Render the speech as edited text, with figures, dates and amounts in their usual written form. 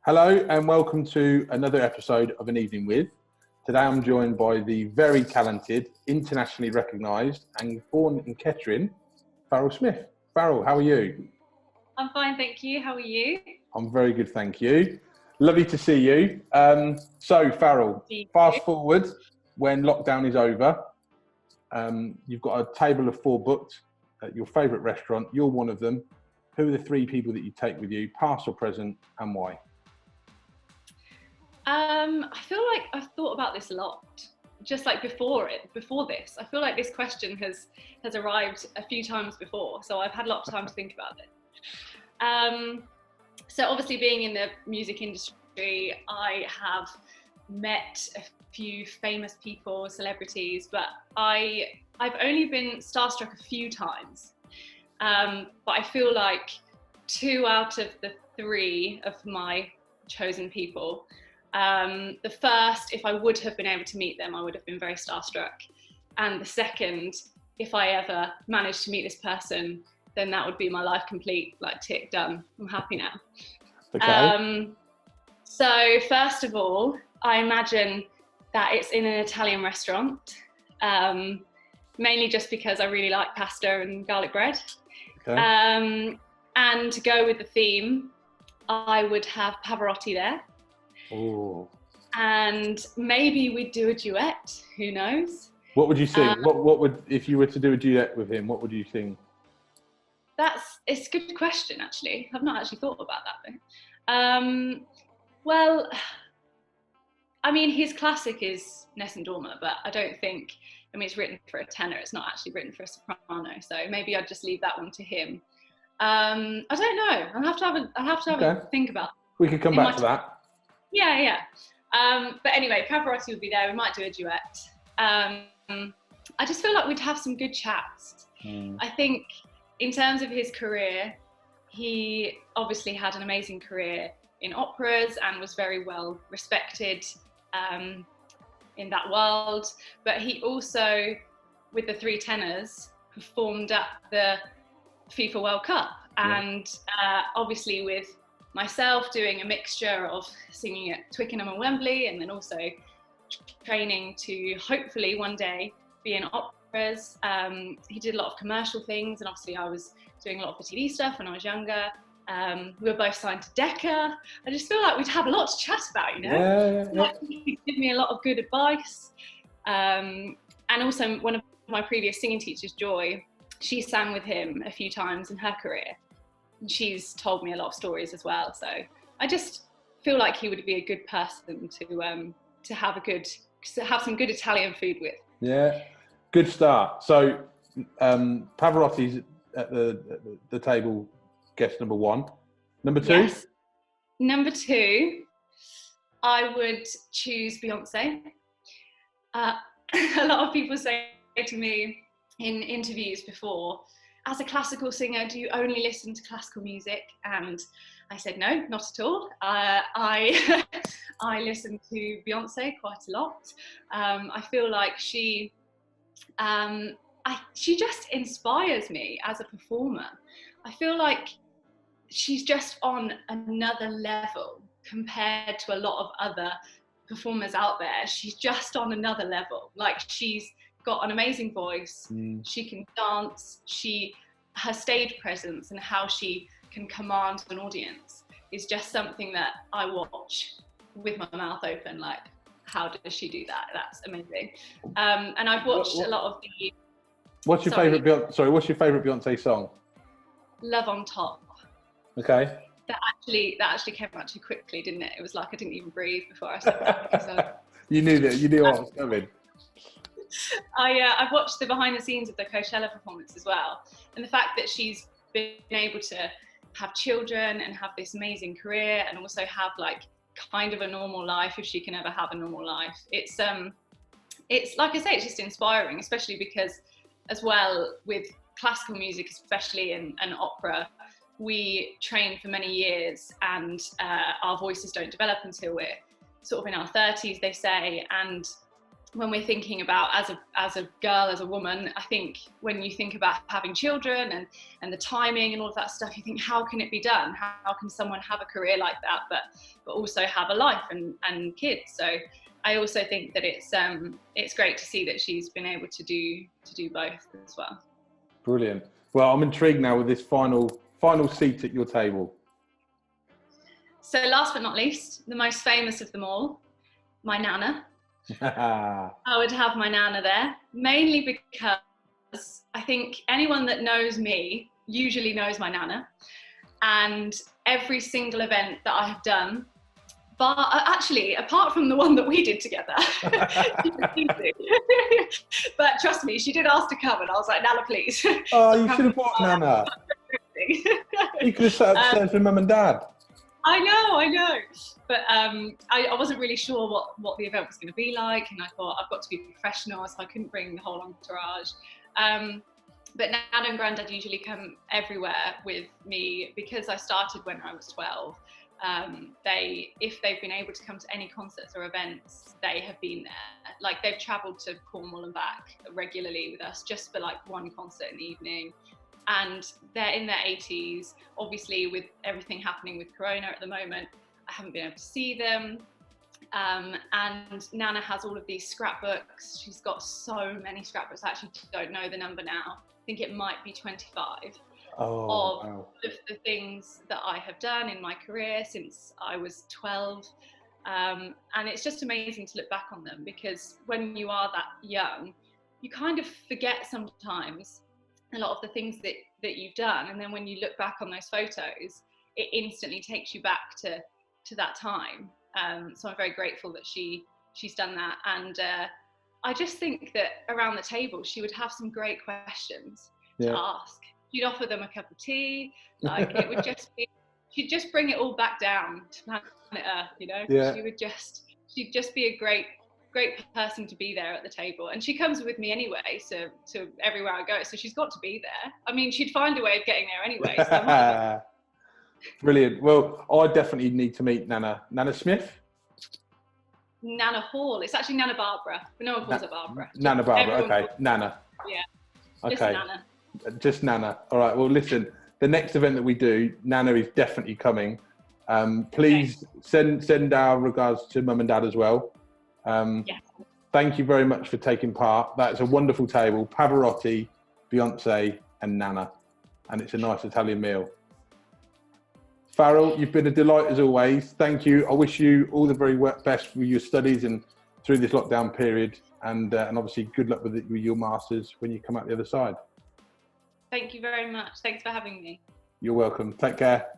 Hello and welcome to another episode of An Evening With. Today I'm joined by the very talented, internationally recognised and born in Kettering, Faryl Smith. Faryl, how are you? I'm fine, thank you. How are you? I'm very good, thank you. Lovely to see you. So Faryl, fast forward when lockdown is over. You've got a table of 4 booked at your favourite restaurant. You're one of them. Who are the 3 people that you take with you, past or present, and why? I feel like I've thought about this a lot, just like before this. I feel like this question has arrived a few times before, so I've had a lot of time to think about it. So obviously being in the music industry, I have met a few famous people, celebrities, but I've only been starstruck a few times. But I feel like 2 out of the 3 of my chosen people, the first, if I would have been able to meet them, I would have been very starstruck. And the second, if I ever managed to meet this person, then that would be my life complete, like tick, done. I'm happy now. Okay. So first of all, I imagine that it's in an Italian restaurant, mainly just because I really like pasta and garlic bread. Okay. And to go with the theme, I would have Pavarotti there. Oh. And maybe we'd do a duet, who knows? What would you sing? What would, if you were to do a duet with him, what would you sing? It's a good question, actually. I've not actually thought about that though. Well, I mean, his classic is Nessun Dorma, but I don't think, I mean, it's written for a tenor, it's not actually written for a soprano, so maybe I'd just leave that one to him. I don't know. I'll have to have a think about it. We could come back to that. Yeah. But anyway, Pavarotti would be there. We might do a duet. I just feel like we'd have some good chats. I think in terms of his career, he obviously had an amazing career in operas and was very well respected in that world. But he also, with the 3 tenors, performed at the FIFA World Cup. And obviously with myself doing a mixture of singing at Twickenham and Wembley, and then also training to hopefully one day be in operas. He did a lot of commercial things, and obviously I was doing a lot of the TV stuff when I was younger. We were both signed to Decca. I just feel like we'd have a lot to chat about, you know? Yeah. He'd give me a lot of good advice. And also one of my previous singing teachers, Joy, she sang with him a few times in her career. And she's told me a lot of stories as well. So I just feel like he would be a good person to have some good Italian food with. Yeah, good start. So Pavarotti's at the table, guest number 1. Number 2? Yes. Number 2, I would choose Beyonce. A lot of people say to me in interviews before, as a classical singer, do you only listen to classical music? And I said, no, not at all. I listen to Beyonce quite a lot. I feel like she just inspires me as a performer. I feel like she's just on another level compared to a lot of other performers out there. She's just on another level. Like, she's got an amazing voice. She can dance. Her stage presence and how she can command an audience is just something that I watch with my mouth open. Like, how does she do that? That's amazing. And I've watched a lot of the. What's your favorite Beyonce song? Love on Top. Okay. That actually came out too quickly, didn't it? It was like I didn't even breathe before I said that. You knew what was coming. I've watched the behind the scenes of the Coachella performance as well, and the fact that she's been able to have children and have this amazing career and also have like kind of a normal life, if she can ever have a normal life. It's like I say, it's just inspiring, especially because as well with classical music, especially in an opera, we train for many years and our voices don't develop until we're sort of in our 30s, they say, and when we're thinking about as a girl, as a woman, I think when you think about having children and the timing and all of that stuff, you think, how can it be done? How can someone have a career like that, but also have a life and kids? So I also think that it's great to see that she's been able to do both as well. Brilliant. Well, I'm intrigued now with this final seat at your table. So last but not least, the most famous of them all, my Nana. I would have my Nana there, mainly because I think anyone that knows me usually knows my Nana, and every single event that I have done, but actually apart from the one that we did together, but trust me, she did ask to come, and I was like, Nana, please. Oh, you should have brought Nana. You could have sat upstairs with Mum and Dad. I know, but I wasn't really sure what the event was going to be like, and I thought I've got to be professional, so I couldn't bring the whole entourage. But Nana and Grandad usually come everywhere with me because I started when I was 12. If they've been able to come to any concerts or events, they have been there. Like, they've travelled to Cornwall and back regularly with us just for like one concert in the evening. And they're in their 80s. Obviously, with everything happening with Corona at the moment, I haven't been able to see them. And Nana has all of these scrapbooks. She's got so many scrapbooks. I actually don't know the number now. I think it might be 25 of the things that I have done in my career since I was 12. And it's just amazing to look back on them, because when you are that young, you kind of forget sometimes a lot of the things that you've done, and then when you look back on those photos, it instantly takes you back to that time. So I'm very grateful that she's done that, and I just think that around the table she would have some great questions to ask. She'd offer them a cup of tea, like it would just be, she'd just bring it all back down to planet Earth, you know. She'd just be a great person to be there at the table, and she comes with me anyway, so to everywhere I go, so she's got to be there. I mean, she'd find a way of getting there anyway. So Brilliant. Well, I definitely need to meet Nana Smith. Nana Hall. It's actually Nana Barbara, but no one calls her Barbara. Nana Barbara. Okay, Nana. Yeah. Just Okay. Nana. Just Nana. All right. Well, listen. The next event that we do, Nana is definitely coming. Please send our regards to Mum and Dad as well. Thank you very much for taking part. That's a wonderful table. Pavarotti, Beyonce and Nana. And it's a nice Italian meal. Faryl, you've been a delight as always. Thank you. I wish you all the very best with your studies and through this lockdown period. And obviously good luck with your masters when you come out the other side. Thank you very much. Thanks for having me. You're welcome. Take care.